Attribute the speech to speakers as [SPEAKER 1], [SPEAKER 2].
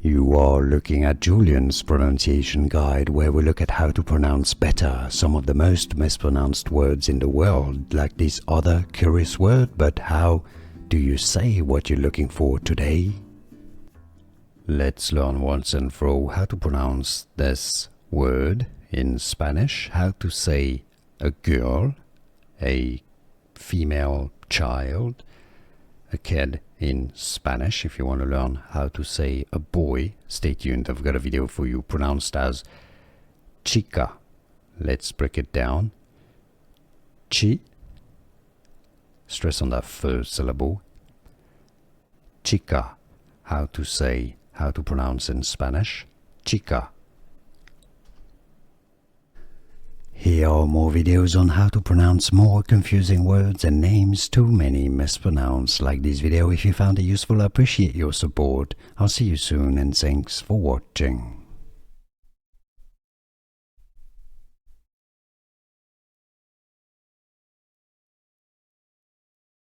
[SPEAKER 1] You are looking at Julian's pronunciation guide, where we look at how to pronounce better some of the most mispronounced words in the world, like this other curious word. But how do you say what you're looking for today? Let's learn once and for all how to pronounce this word in Spanish, how to say a girl, a female child, a kid in Spanish. If you want to learn how to say a boy, stay tuned. I've got a video for you pronounced as chica. Let's break it down. Chi, stress on that first syllable. Chica, how to pronounce in Spanish, chica. Here are more videos on how to pronounce more confusing words and names too many mispronounced. Like this video if you found it useful. I appreciate your support. I'll see you soon and thanks for watching.